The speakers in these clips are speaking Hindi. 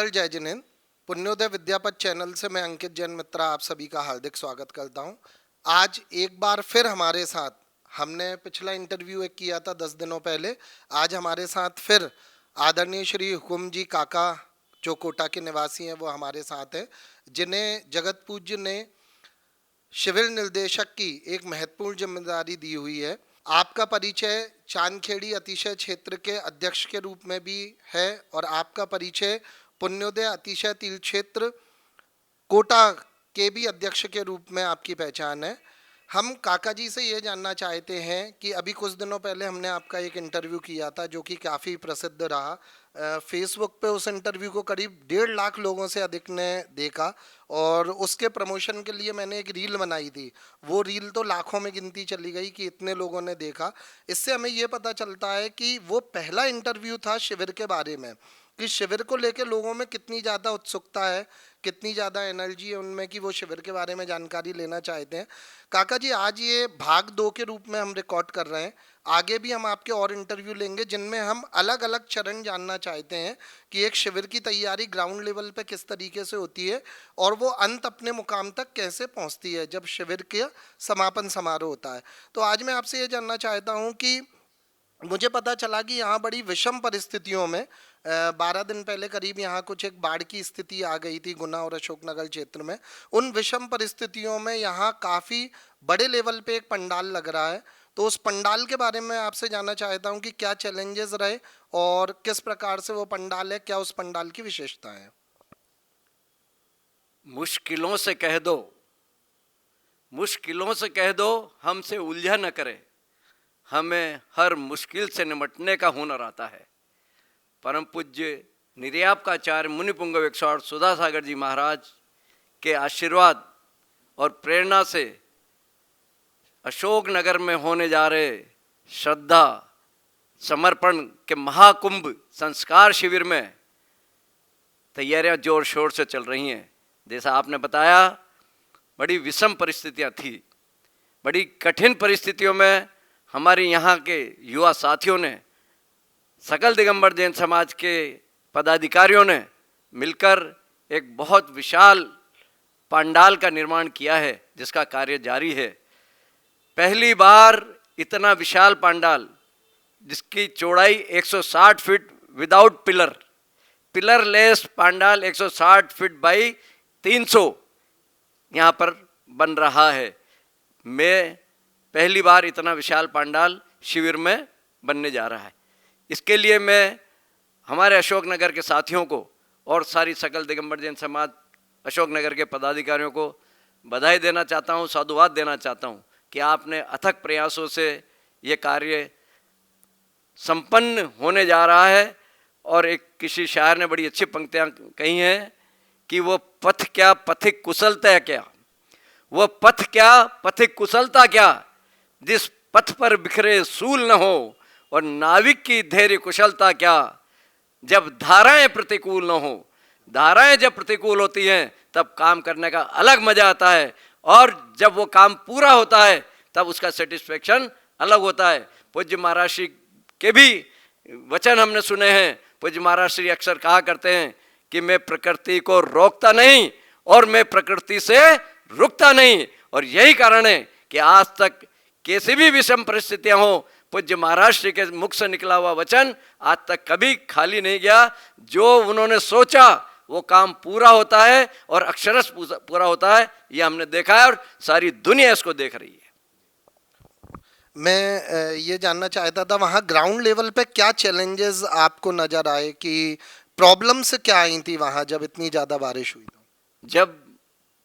मंगल, जय जिनेंद्र। पुण्योदय विद्यापथ चैनल से मैं अंकित जैन मित्रा आप सभी का हार्दिक स्वागत करता हूं। आज एक बार फिर हमारे साथ, हमने पिछला इंटरव्यू एक किया था 10 दिनों पहले, आज हमारे साथ फिर आदरणीय श्री हुकुम जी काका, जो कोटा के निवासी हैं, वो हमारे साथ हैं, जिन्हें जगत पूज्य ने सिविल निर्देशक की एक महत्वपूर्ण जिम्मेदारी दी हुई है। आपका परिचय चांदखेड़ी अतिशय क्षेत्र के अध्यक्ष के रूप में भी है और आपका परिचय पुण्योदय अतिशय तीर्थ क्षेत्र कोटा के भी अध्यक्ष के रूप में आपकी पहचान है। हम काका जी से ये जानना चाहते हैं कि अभी कुछ दिनों पहले हमने आपका एक इंटरव्यू किया था जो कि काफ़ी प्रसिद्ध रहा। फेसबुक पे उस इंटरव्यू को करीब 1.5 लाख लोगों से अधिक ने देखा और उसके प्रमोशन के लिए मैंने एक रील बनाई थी। वो रील तो लाखों में गिनती चली गई कि इतने लोगों ने देखा। इससे हमें ये पता चलता है कि वो पहला इंटरव्यू था शिविर के बारे में, कि शिविर को लेकर लोगों में कितनी ज़्यादा उत्सुकता है, कितनी ज़्यादा एनर्जी है उनमें कि वो शिविर के बारे में जानकारी लेना चाहते हैं। काका जी, आज ये भाग 2 के रूप में हम रिकॉर्ड कर रहे हैं। आगे भी हम आपके और इंटरव्यू लेंगे जिनमें हम अलग अलग चरण जानना चाहते हैं कि एक शिविर की तैयारी ग्राउंड लेवल पे किस तरीके से होती है और वो अंत अपने मुकाम तक कैसे पहुंचती है जब शिविर का समापन समारोह होता है। तो आज मैं आपसे ये जानना चाहता हूँ कि मुझे पता चला कि यहाँ बड़ी विषम परिस्थितियों में 12 दिन पहले करीब यहाँ कुछ एक बाढ़ की स्थिति आ गई थी गुना और अशोकनगर क्षेत्र में। उन विषम परिस्थितियों में यहाँ काफ़ी बड़े लेवल पे एक पंडाल लग रहा है। तो उस पंडाल के बारे में आपसे जानना चाहता हूँ कि क्या चैलेंजेस रहे और किस प्रकार से वो पंडाल है, क्या उस पंडाल की विशेषता है। मुश्किलों से कह दो, मुश्किलों से कह दो हमसे उलझा न करे, हमें हर मुश्किल से निपटने का हुनर आता है। परम पूज्य निर्यापकाचार्य मुनि पुंगव 108 सुधा सागर जी महाराज के आशीर्वाद और प्रेरणा से अशोकनगर में होने जा रहे श्रद्धा समर्पण के महाकुंभ संस्कार शिविर में तैयारियां जोर शोर से चल रही हैं। जैसा आपने बताया, बड़ी विषम परिस्थितियां थी। बड़ी कठिन परिस्थितियों में हमारे यहाँ के युवा साथियों ने, सकल दिगंबर जैन समाज के पदाधिकारियों ने मिलकर एक बहुत विशाल पंडाल का निर्माण किया है जिसका कार्य जारी है। पहली बार इतना विशाल पंडाल जिसकी चौड़ाई 160 feet without pillar, pillarless pandal 160 feet by 300 यहाँ पर बन रहा है। मैं पहली बार इतना विशाल पंडाल शिविर में बनने जा रहा है। इसके लिए मैं हमारे अशोकनगर के साथियों को और सारी सकल दिगंबर जैन समाज अशोकनगर के पदाधिकारियों को बधाई देना चाहता हूँ, साधुवाद देना चाहता हूँ कि आपने अथक प्रयासों से ये कार्य संपन्न होने जा रहा है। और एक किसी शायर ने बड़ी अच्छी पंक्तियाँ कही हैं कि वो पथ क्या पथिक कुशलता क्या, वो पथ क्या पथिक कुशलता क्या, जिस पथ पर बिखरे सूल न हो, और नाविक की धैर्य कुशलता क्या, जब धाराएं प्रतिकूल न हो। धाराएं जब प्रतिकूल होती हैं तब काम करने का अलग मजा आता है, और जब वो काम पूरा होता है तब उसका सेटिस्फेक्शन अलग होता है। पूज्य महाराज श्री के भी वचन हमने सुने हैं। पूज्य महाराज श्री अक्सर कहा करते हैं कि मैं प्रकृति को रोकता नहीं और मैं प्रकृति से रुकता नहीं। और यही कारण है कि आज तक कैसी भी विषम परिस्थितियां हो, पूज्य महाराज श्री के मुख से निकला हुआ वचन आज तक कभी खाली नहीं गया। जो उन्होंने सोचा वो काम पूरा होता है और अक्षरश पूरा होता है। ये हमने देखा है और सारी दुनिया इसको देख रही है। मैं ये जानना चाहता था वहाँ ग्राउंड लेवल पे क्या चैलेंजेस आपको नज़र आए, कि प्रॉब्लम्स क्या आई थी वहाँ जब इतनी ज़्यादा बारिश हुई? जब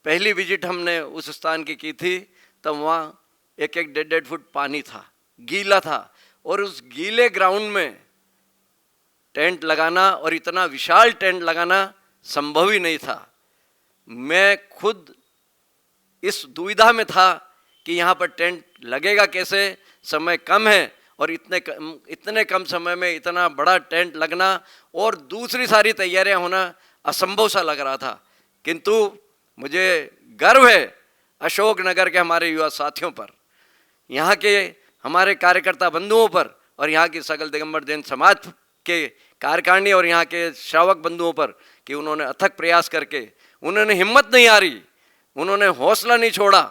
पहली विजिट हमने उस स्थान की थी तब वहाँ 1-1 फुट पानी था, गीला था, और उस गीले ग्राउंड में टेंट लगाना और इतना विशाल टेंट लगाना संभव ही नहीं था। मैं खुद इस दुविधा में था कि यहाँ पर टेंट लगेगा कैसे, समय कम है और इतने कम समय में इतना बड़ा टेंट लगना और दूसरी सारी तैयारियां होना असंभव सा लग रहा था। किंतु मुझे गर्व है अशोकनगर के हमारे युवा साथियों पर, यहाँ के हमारे कार्यकर्ता बंधुओं पर और यहाँ की सकल दिगंबर जैन समाज के कार्यकारिणी और यहाँ के श्रावक बंधुओं पर कि उन्होंने अथक प्रयास करके, उन्होंने हिम्मत नहीं हारी, उन्होंने हौसला नहीं छोड़ा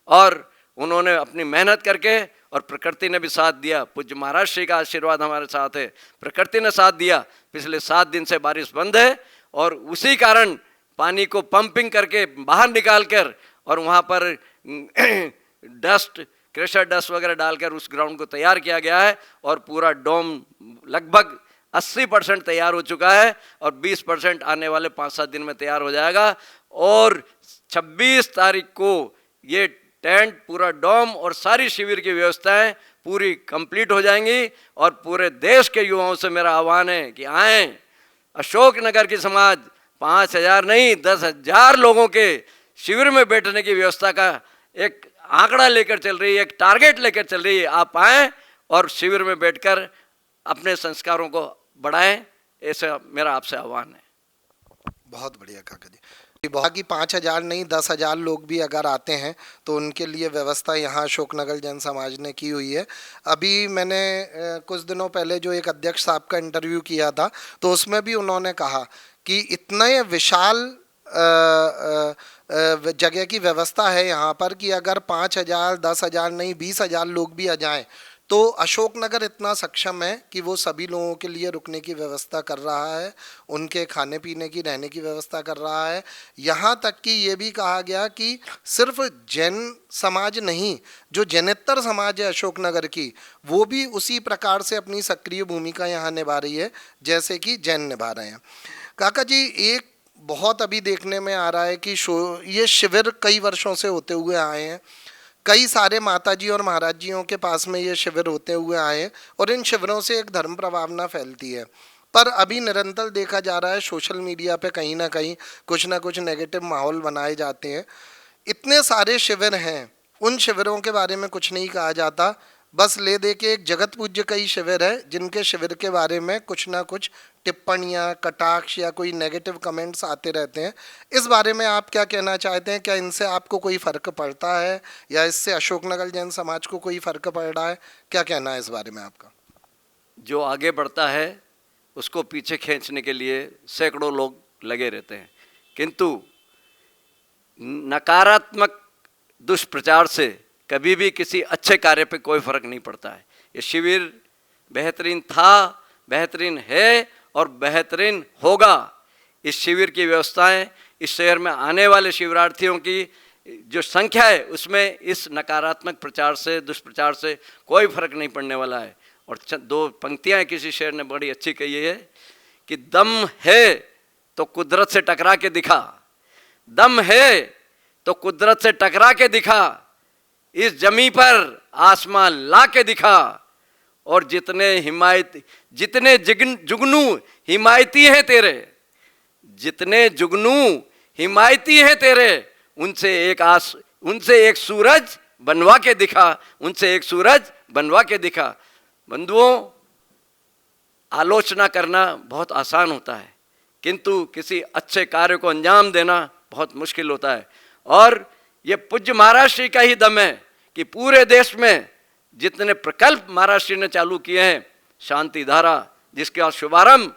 और उन्होंने अपनी मेहनत करके, और प्रकृति ने भी साथ दिया। पूज्य महाराज श्री का आशीर्वाद हमारे साथ है, प्रकृति ने साथ दिया। पिछले 7 दिन से बारिश बंद है और उसी कारण पानी को पंपिंग करके बाहर निकाल कर और वहाँ पर डस्ट, क्रेशर डस्ट वगैरह डालकर उस ग्राउंड को तैयार किया गया है और पूरा डोम लगभग 80% तैयार हो चुका है और 20% आने वाले 5-7 दिन में तैयार हो जाएगा। और 26 तारीख को ये टेंट, पूरा डोम और सारी शिविर की व्यवस्थाएं पूरी कंप्लीट हो जाएंगी। और पूरे देश के युवाओं से मेरा आह्वान है कि आएँ। अशोकनगर की समाज 5,000 नहीं 10,000 लोगों के शिविर में बैठने की व्यवस्था का एक आंकड़ा लेकर चल रही है, एक टारगेट लेकर चल रही है। आप आएँ और शिविर में बैठकर अपने संस्कारों को बढ़ाएं, ऐसा मेरा आपसे आह्वान है। बहुत बढ़िया काका जी। बहुत कि 5,000 नहीं 10,000 लोग भी अगर आते हैं तो उनके लिए व्यवस्था यहाँ अशोकनगर जैन समाज ने की हुई है। अभी मैंने कुछ दिनों पहले जो एक अध्यक्ष साहब का इंटरव्यू किया था तो उसमें भी उन्होंने कहा कि इतना विशाल जगह की व्यवस्था है यहाँ पर कि अगर 5,000 10,000 नहीं 20,000 लोग भी आ जाएं तो अशोकनगर इतना सक्षम है कि वो सभी लोगों के लिए रुकने की व्यवस्था कर रहा है, उनके खाने पीने की, रहने की व्यवस्था कर रहा है। यहाँ तक कि ये भी कहा गया कि सिर्फ जैन समाज नहीं, जो जैनेतर समाज है अशोकनगर की, वो भी उसी प्रकार से अपनी सक्रिय भूमिका यहाँ निभा रही है जैसे कि जैन निभा रहे हैं। काका जी, एक बहुत अभी देखने में आ रहा है कि ये शिविर कई वर्षों से होते हुए आए हैं, कई सारे माताजी और महाराज जियों के पास में ये शिविर होते हुए आए हैं और इन शिविरों से एक धर्म प्रभावना फैलती है। पर अभी निरंतर देखा जा रहा है सोशल मीडिया पे कहीं ना कहीं कुछ ना कुछ नेगेटिव माहौल बनाए जाते हैं। इतने सारे शिविर हैं, उन शिविरों के बारे में कुछ नहीं कहा जाता, बस ले दे के एक जगत पूज्य कई शिविर है जिनके शिविर के बारे में कुछ ना कुछ टिप्पणियाँ, कटाक्ष या कोई नेगेटिव कमेंट्स आते रहते हैं। इस बारे में आप क्या कहना चाहते हैं? क्या इनसे आपको कोई फ़र्क पड़ता है या इससे अशोकनगर जैन समाज को कोई फ़र्क पड़ रहा है? क्या कहना है इस बारे में आपका? जो आगे बढ़ता है उसको पीछे खींचने के लिए सैकड़ों लोग लगे रहते हैं, किंतु नकारात्मक दुष्प्रचार से कभी भी किसी अच्छे कार्य पे कोई फर्क नहीं पड़ता है। ये शिविर बेहतरीन था, बेहतरीन है और बेहतरीन होगा। इस शिविर की व्यवस्थाएं, इस शहर में आने वाले शिविरार्थियों की जो संख्या है उसमें इस नकारात्मक प्रचार से, दुष्प्रचार से कोई फर्क नहीं पड़ने वाला है। और 2 पंक्तियां किसी शेर ने बड़ी अच्छी कही है कि दम है तो कुदरत से टकरा के दिखा, दम है तो कुदरत से टकरा के दिखा, इस जमी पर आसमां ला के दिखा, और जितने जुगनू हिमायती हैं तेरे, जितने जुगनू हिमायती हैं तेरे, उनसे एक सूरज बनवा के दिखा, उनसे एक सूरज बनवा के दिखा। बंधुओं, आलोचना करना बहुत आसान होता है किंतु किसी अच्छे कार्य को अंजाम देना बहुत मुश्किल होता है। और ये पूज्य महाराज श्री का ही दम है कि पूरे देश में जितने प्रकल्प महाराज श्री ने चालू किए हैं, शांति धारा जिसका शुभारंभ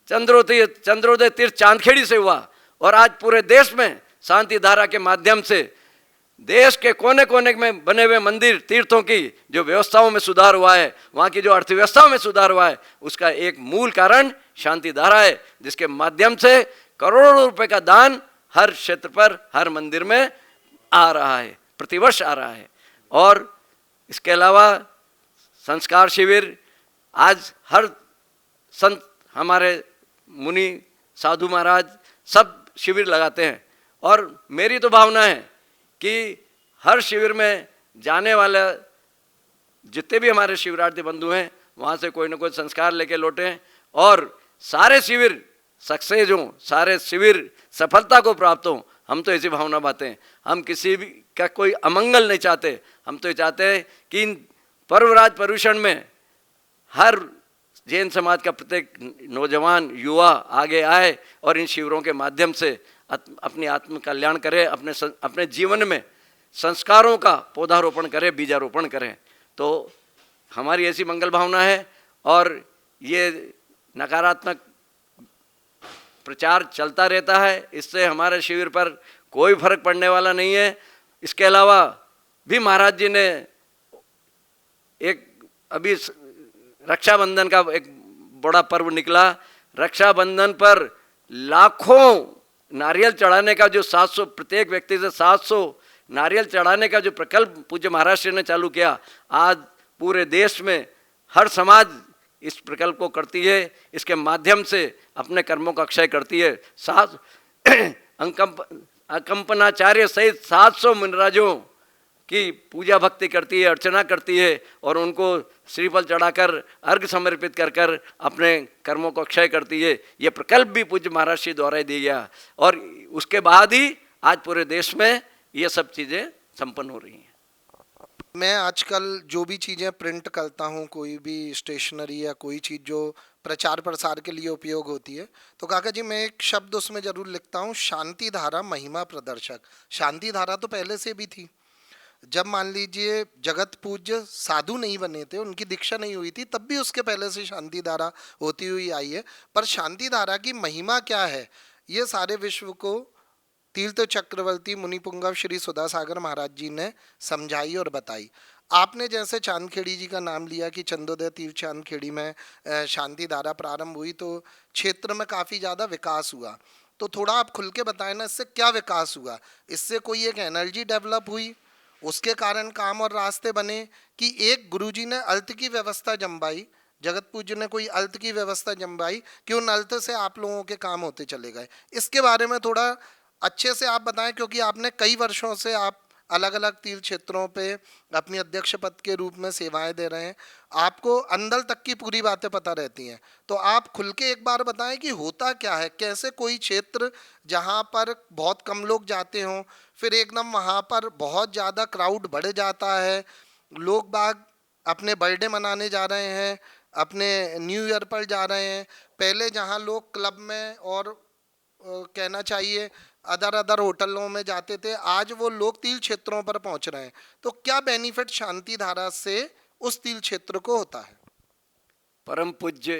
चंद्रोदय तीर्थ चांदखेड़ी से हुआ और आज पूरे देश में शांति धारा के माध्यम से देश के कोने कोने में बने हुए मंदिर तीर्थों की जो व्यवस्थाओं में सुधार हुआ है, वहाँ की जो अर्थव्यवस्थाओं में सुधार हुआ है, उसका एक मूल कारण शांति धारा है, जिसके माध्यम से करोड़ों रुपए का दान हर क्षेत्र पर, हर मंदिर में आ रहा है, प्रतिवर्ष आ रहा है। और इसके अलावा संस्कार शिविर आज हर संत, हमारे मुनि साधु महाराज सब शिविर लगाते हैं और मेरी तो भावना है कि हर शिविर में जाने वाले जितने भी हमारे शिविरार्थी बंधु हैं वहाँ से कोई ना कोई संस्कार लेके लौटें और सारे शिविर सक्सेस हों, सारे शिविर सफलता को प्राप्त हों। हम तो ऐसी भावना बातें हैं, हम किसी भी का कोई अमंगल नहीं चाहते। हम तो ये चाहते हैं कि इन पर्वराज पर्यूषण में हर जैन समाज का प्रत्येक नौजवान युवा आगे आए और इन शिविरों के माध्यम से अपनी आत्म कल्याण करे, अपने जीवन में संस्कारों का पौधारोपण करे, बीजारोपण करें। तो हमारी ऐसी मंगल भावना है और ये नकारात्मक प्रचार चलता रहता है, इससे हमारे शिविर पर कोई फर्क पड़ने वाला नहीं है। इसके अलावा भी महाराज जी ने एक अभी रक्षाबंधन का एक बड़ा पर्व निकला, रक्षाबंधन पर लाखों नारियल चढ़ाने का जो 700 प्रत्येक व्यक्ति से 700 नारियल चढ़ाने का जो प्रकल्प पूज्य महाराज श्री ने चालू किया, आज पूरे देश में हर समाज इस प्रकल्प को करती है, इसके माध्यम से अपने कर्मों का अक्षय करती है। सात अकंपनाचार्य सहित 700 मुनिराजों की पूजा भक्ति करती है, अर्चना करती है और उनको श्रीफल चढ़ाकर अर्घ समर्पित कर कर अपने कर्मों को अक्षय करती है। ये प्रकल्प भी पूज्य महाराज श्री द्वारा ही दिया गया और उसके बाद ही आज पूरे देश में ये सब चीज़ें संपन्न हो रही हैं। मैं आजकल जो भी चीज़ें प्रिंट करता हूँ, कोई भी स्टेशनरी या कोई चीज़ जो प्रचार प्रसार के लिए उपयोग होती है, तो काका जी मैं एक शब्द उसमें जरूर लिखता हूँ, शांति धारा महिमा प्रदर्शक। शांति धारा तो पहले से भी थी, जब मान लीजिए जगत पूज्य साधु नहीं बने थे, उनकी दीक्षा नहीं हुई थी, तब भी उसके पहले से शांति धारा होती हुई आई है। पर शांति धारा की महिमा क्या है, ये सारे विश्व को तीर्थ चक्रवर्ती मुनिपुंगव श्री सुधा सागर महाराज जी ने समझाई और बताई। आपने जैसे चांदखेड़ी जी का नाम लिया कि चंदोदय तीर्थ चांदखेड़ी में शांति धारा प्रारंभ हुई, तो क्षेत्र में काफ़ी ज़्यादा विकास हुआ। तो थोड़ा आप खुल के बताएं ना, इससे क्या विकास हुआ? इससे कोई एक एनर्जी डेवलप हुई, उसके कारण काम और रास्ते बने, कि एक गुरुजी ने अर्थ की व्यवस्था जमवाई, जगत पूज्य ने कोई अर्थ की व्यवस्था जमवाई कि उन अर्थ से आप लोगों के काम होते चले गए? इसके बारे में थोड़ा अच्छे से आप बताएं, क्योंकि आपने कई वर्षों से आप अलग अलग तीर्थ क्षेत्रों पे अपनी अध्यक्ष पद के रूप में सेवाएं दे रहे हैं, आपको अंदर तक की पूरी बातें पता रहती हैं। तो आप खुल के एक बार बताएं कि होता क्या है, कैसे कोई क्षेत्र जहां पर बहुत कम लोग जाते हों, फिर एकदम वहां पर बहुत ज़्यादा क्राउड बढ़ जाता है, लोग बाग अपने बर्थडे मनाने जा रहे हैं, अपने न्यू ईयर पर जा रहे हैं। पहले जहां लोग क्लब में और कहना चाहिए अदर अदर होटलों में जाते थे, आज वो लोग तीर्थ क्षेत्रों पर पहुंच रहे हैं। तो क्या बेनिफिट शांति धारा से उस तीर्थ क्षेत्र को होता है? परम पूज्य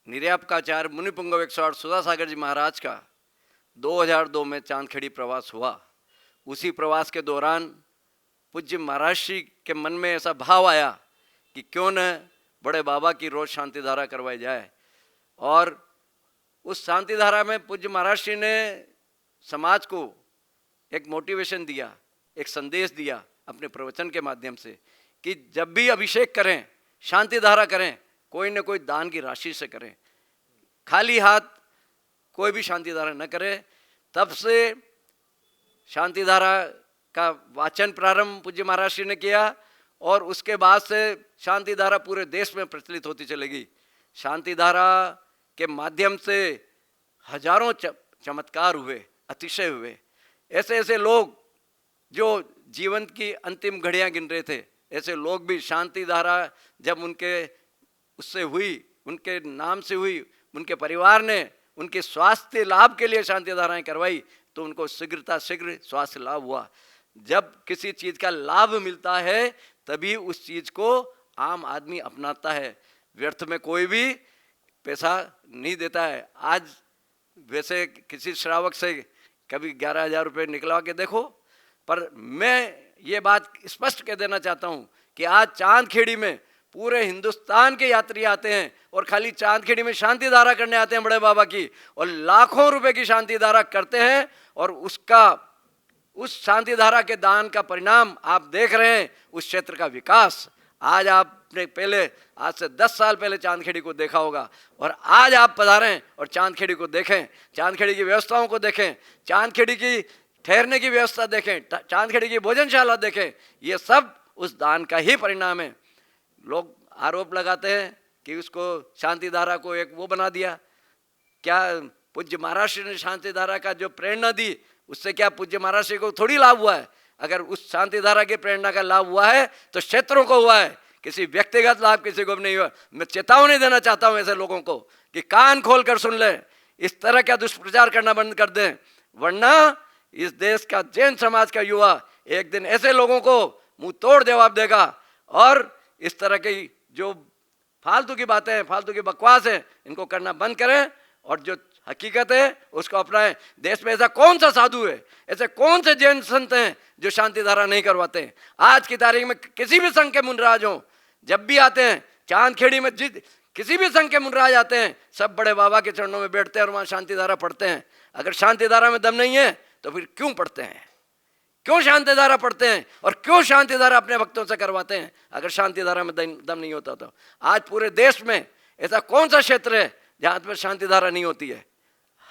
निर्यापकाचार्य मुनिपुंगव 108 सुधा सागर जी महाराज का 2002 में चांदखेड़ी प्रवास हुआ। उसी प्रवास के दौरान पूज्य महाराज श्री के मन में ऐसा भाव आया कि क्यों न बड़े बाबा की रोज शांति धारा करवाई जाए। और उस शांति धारा में पूज्य महाराज श्री ने समाज को एक मोटिवेशन दिया, एक संदेश दिया अपने प्रवचन के माध्यम से कि जब भी अभिषेक करें, शांति धारा करें, कोई न कोई दान की राशि से करें, खाली हाथ कोई भी शांति धारा न करे। तब से शांति धारा का वाचन प्रारंभ पूज्य महाराज श्री ने किया और उसके बाद से शांति धारा पूरे देश में प्रचलित होती चलेगी। शांति धारा के माध्यम से हजारों चमत्कार हुए, अतिशय हुए। ऐसे ऐसे लोग जो जीवन की अंतिम घड़ियां गिन रहे थे, ऐसे लोग भी शांति धारा जब उनके उससे हुई, उनके नाम से हुई, उनके परिवार ने उनके स्वास्थ्य लाभ के लिए शांति धाराएं करवाई, तो उनको शीघ्र स्वास्थ्य लाभ हुआ। जब किसी चीज़ का लाभ मिलता है तभी उस चीज़ को आम आदमी अपनाता है, व्यर्थ में कोई भी पैसा नहीं देता है। आज वैसे किसी श्रावक से कभी 11,000 रुपये निकलवा के देखो, पर मैं ये बात स्पष्ट कह देना चाहता हूँ कि आज चांदखेड़ी में पूरे हिंदुस्तान के यात्री आते हैं और खाली चांदखेड़ी में शांति धारा करने आते हैं बड़े बाबा की, और लाखों रुपए की शांति धारा करते हैं। और उस शांति धारा के दान का परिणाम आप देख रहे हैं, उस क्षेत्र का विकास। आज आपने आज से 10 साल पहले चांदखेड़ी को देखा होगा, और आज आप पधारें और चांदखेड़ी को देखें, चांदखेड़ी की व्यवस्थाओं को देखें, चांदखेड़ी की ठहरने की व्यवस्था देखें, चांदखेड़ी की भोजनशाला देखें। ये सब उस दान का ही परिणाम है। लोग आरोप लगाते हैं कि उसको शांति धारा को एक वो बना दिया। क्या पूज्य महाराज श्री ने शांति धारा का जो प्रेरणा दी, उससे क्या पूज्य महाराज श्री को थोड़ी लाभ हुआ है? अगर उस शांति धारा की प्रेरणा का लाभ हुआ है तो क्षेत्रों को हुआ है, किसी व्यक्तिगत लाभ किसी को भी नहीं हुआ। मैं चेतावनी देना चाहता हूं ऐसे लोगों को कि कान खोल कर सुन लें, इस तरह का दुष्प्रचार करना बंद कर दें, वरना इस देश का जैन समाज का युवा एक दिन ऐसे लोगों को मुंह तोड़ जवाब देगा। और इस तरह की जो फालतू की बातें हैं, फालतू की बकवास है, इनको करना बंद करें और जो हकीकत है उसको अपनाएं। देश में ऐसा कौन सा साधु है, ऐसे कौन से जैन संत हैं जो शांति धारा नहीं करवाते हैं। आज की तारीख में किसी भी संघ के मुनराज हो, जब भी आते हैं चांदखेड़ी में, किसी भी संघ के मुनराज आते हैं, सब बड़े बाबा के चरणों में बैठते हैं और वहाँ शांति धारा पढ़ते हैं। अगर शांति धारा में दम नहीं है तो फिर क्यों पढ़ते हैं, क्यों शांति धारा पढ़ते हैं और क्यों शांति धारा अपने भक्तों से करवाते हैं अगर शांति धारा में दम नहीं होता तो। आज पूरे देश में ऐसा कौन सा क्षेत्र है जहाँ पर शांति धारा नहीं होती है।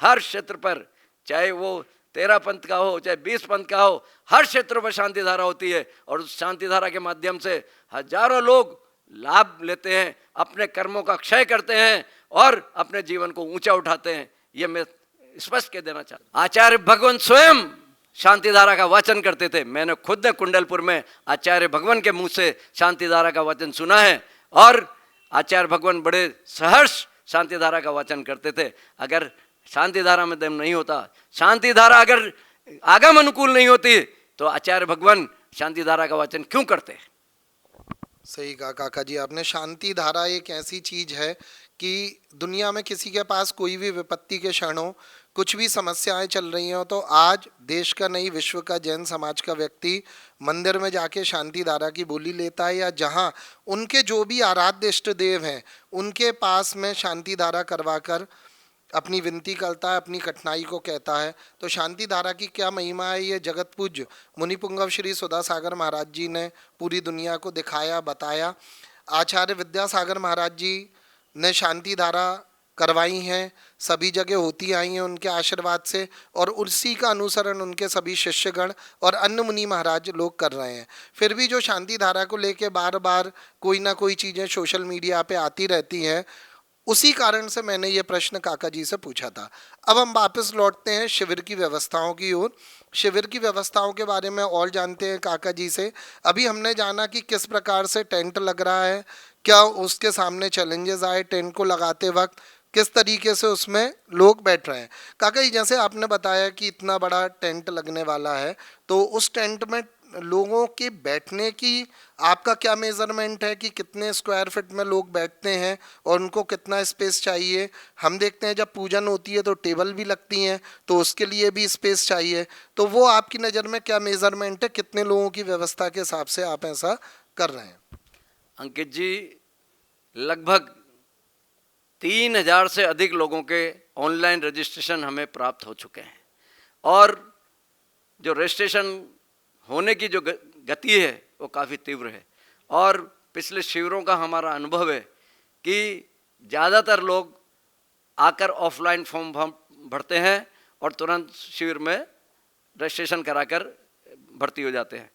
हर क्षेत्र पर, चाहे वो 13 पंथ का हो चाहे 20 पंथ का हो, हर क्षेत्रों पर शांति धारा होती है और उस शांति धारा के माध्यम से हजारों लोग लाभ लेते हैं, अपने कर्मों का क्षय करते हैं और अपने जीवन को ऊंचा उठाते हैं। ये मैं स्पष्ट कह देना चाहता हूं। आचार्य भगवान स्वयं शांति धारा का वचन करते थे। मैंने खुद ने कुंडलपुर में आचार्य भगवान के मुंह से शांति धारा का वचन सुना है और आचार्य भगवान बड़े सहर्ष शांति धारा का वचन करते थे। अगर शांति धारा में दम नहीं होता, शांति धारा अगर आगम अनुकूल नहीं होती तो आचार्य भगवान शांति धारा का वचन क्यों करते। सही कहा काका जी आपने। शांति धारा एक ऐसी चीज है कि दुनिया में किसी के पास कोई भी विपत्ति के क्षण हो, कुछ भी समस्याएं चल रही हो, तो आज देश का नहीं विश्व का जैन समाज का व्यक्ति मंदिर में जाके शांति धारा की बोली लेता है या जहां उनके जो भी आराध्य इष्ट देव हैं उनके पास में शांति धारा करवाकर अपनी विनती करता है, अपनी कठिनाई को कहता है। तो शांति धारा की क्या महिमा है, ये जगत पूज्य मुनिपुंगव श्री सुधासागर महाराज जी ने पूरी दुनिया को दिखाया, बताया। आचार्य विद्यासागर महाराज जी ने शांति धारा करवाई हैं, सभी जगह होती आई हैं उनके आशीर्वाद से, और उसी का अनुसरण उनके सभी शिष्यगण और अन्य मुनि महाराज लोग कर रहे हैं। फिर भी जो शांति धारा को लेके बार बार कोई ना कोई चीज़ें सोशल मीडिया पे आती रहती हैं, उसी कारण से मैंने ये प्रश्न काका जी से पूछा था। अब हम वापस लौटते हैं शिविर की व्यवस्थाओं की ओर। शिविर की व्यवस्थाओं के बारे में और जानते हैं काका जी से। अभी हमने जाना कि किस प्रकार से टेंट लग रहा है, क्या उसके सामने चैलेंजेस आए टेंट को लगाते वक्त, किस तरीके से उसमें लोग बैठ रहे हैं। काका जी जैसे आपने बताया कि इतना बड़ा टेंट लगने वाला है, तो उस टेंट में लोगों के बैठने की आपका क्या मेजरमेंट है कि कितने स्क्वायर फीट में लोग बैठते हैं और उनको कितना स्पेस चाहिए। हम देखते हैं जब पूजन होती है तो टेबल भी लगती हैं, तो उसके लिए भी स्पेस चाहिए। तो वो आपकी नज़र में क्या मेजरमेंट है, कितने लोगों की व्यवस्था के हिसाब से आप ऐसा कर रहे हैं। अंकित जी, लगभग 3000 से अधिक लोगों के ऑनलाइन रजिस्ट्रेशन हमें प्राप्त हो चुके हैं और जो रजिस्ट्रेशन होने की जो गति है वो काफ़ी तीव्र है। और पिछले शिविरों का हमारा अनुभव है कि ज़्यादातर लोग आकर ऑफलाइन फॉर्म भरते हैं और तुरंत शिविर में रजिस्ट्रेशन कराकर भर्ती हो जाते हैं।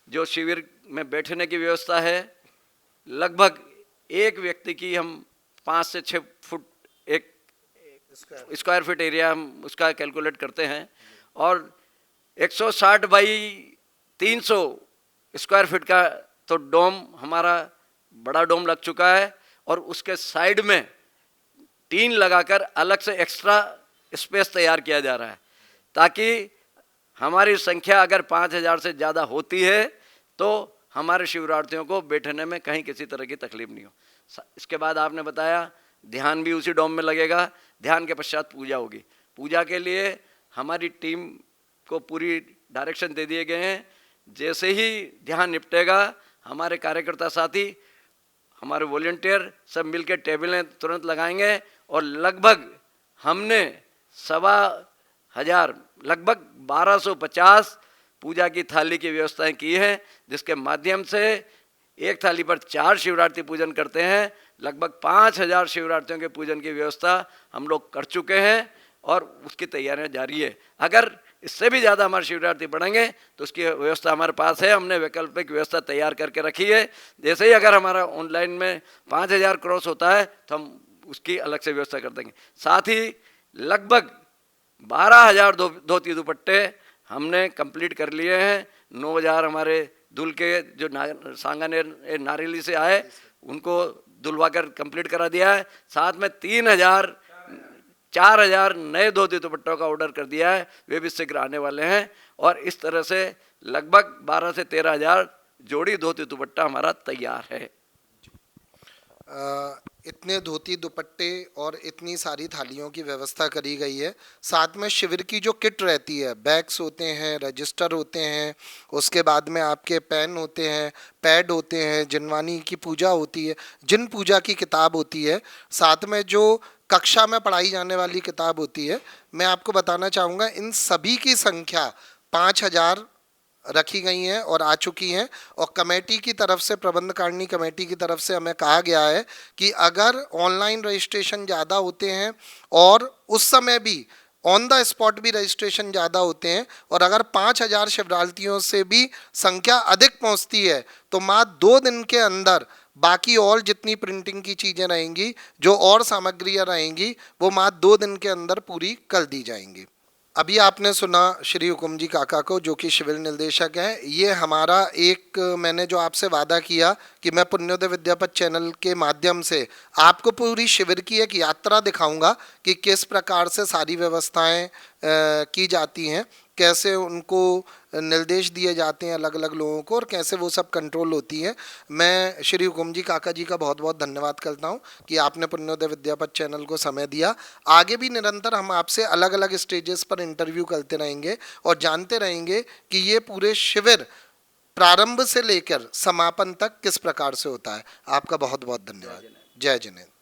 जो शिविर में बैठने की व्यवस्था है, लगभग एक व्यक्ति की हम 5 से 6 फुट एक स्क्वायर फीट एरिया हम उसका कैलकुलेट करते हैं और 160 बाई 300 स्क्वायर फीट का तो डोम हमारा बड़ा डोम लग चुका है और उसके साइड में टीन लगाकर अलग से एक्स्ट्रा स्पेस तैयार किया जा रहा है ताकि हमारी संख्या अगर 5000 से ज़्यादा होती है तो हमारे शिवरार्थियों को बैठने में कहीं किसी तरह की तकलीफ नहीं हो। इसके बाद आपने बताया ध्यान भी उसी डोम में लगेगा। ध्यान के पश्चात पूजा होगी। पूजा के लिए हमारी टीम को पूरी डायरेक्शन दे दिए गए हैं। जैसे ही ध्यान निपटेगा हमारे कार्यकर्ता साथी, हमारे वॉलंटियर सब मिलकर टेबलें तुरंत लगाएंगे और लगभग हमने 1500 लगभग 1250 पूजा की थाली की व्यवस्थाएं की हैं, जिसके माध्यम से एक थाली पर 4 शिवरात्रि पूजन करते हैं। लगभग 5000 शिवरात्रियों के पूजन की व्यवस्था हम लोग कर चुके हैं और उसकी तैयारियां जारी है। अगर इससे भी ज़्यादा हमारे शिवरात्रि बढ़ेंगे तो उसकी व्यवस्था हमारे पास है। हमने वैकल्पिक व्यवस्था तैयार करके रखी है। जैसे ही अगर हमारा ऑनलाइन में 5000 क्रॉस होता है तो हम उसकी अलग से व्यवस्था कर देंगे। साथ ही लगभग 12000 धोती दुपट्टे हमने कंप्लीट कर लिए हैं। 9000 हमारे दुल के जो सांगानेर नारेली से आए उनको दुलवा कर कंप्लीट करा दिया है। साथ में 4000 नए धोती दुपट्टों का ऑर्डर कर दिया है, वे भी शीघ्र आने वाले हैं। और इस तरह से लगभग 12 से 13000 जोड़ी धोती दुपट्टा हमारा तैयार है। इतने धोती दुपट्टे और इतनी सारी थालियों की व्यवस्था करी गई है। साथ में शिविर की जो किट रहती है, बैग्स होते हैं, रजिस्टर होते हैं, उसके बाद में आपके पेन होते हैं, पैड होते हैं, जिनवानी की पूजा होती है, जिन पूजा की किताब होती है, साथ में जो कक्षा में पढ़ाई जाने वाली किताब होती है, मैं आपको बताना चाहूँगा इन सभी की संख्या 5,000 रखी गई हैं और आ चुकी हैं। और कमेटी की तरफ से, प्रबंधकारिणी कमेटी की तरफ से हमें कहा गया है कि अगर ऑनलाइन रजिस्ट्रेशन ज़्यादा होते हैं और उस समय भी ऑन द स्पॉट भी रजिस्ट्रेशन ज़्यादा होते हैं और अगर 5,000 शिवरात्रियों से भी संख्या अधिक पहुंचती है तो मात्र 2 दिन के अंदर बाकी और जितनी प्रिंटिंग की चीज़ें रहेंगी, जो और सामग्रियाँ रहेंगी, वो मात्र 2 दिन के अंदर पूरी कर दी जाएंगी। अभी आपने सुना श्री हुकुम जी काका को, जो कि शिविर निदेशक हैं। ये हमारा एक, मैंने जो आपसे वादा किया कि मैं पुण्योदय विद्यापथ चैनल के माध्यम से आपको पूरी शिविर की एक यात्रा दिखाऊंगा कि किस प्रकार से सारी व्यवस्थाएं की जाती हैं, कैसे उनको निर्देश दिए जाते हैं अलग अलग लोगों को और कैसे वो सब कंट्रोल होती है। मैं श्री हुकुम जी काका जी का बहुत बहुत धन्यवाद करता हूँ कि आपने पुण्योदय विद्यापथ चैनल को समय दिया। आगे भी निरंतर हम आपसे अलग अलग स्टेजेस पर इंटरव्यू करते रहेंगे और जानते रहेंगे कि ये पूरे शिविर प्रारंभ से लेकर समापन तक किस प्रकार से होता है। आपका बहुत बहुत धन्यवाद। जय जिनेंद्र।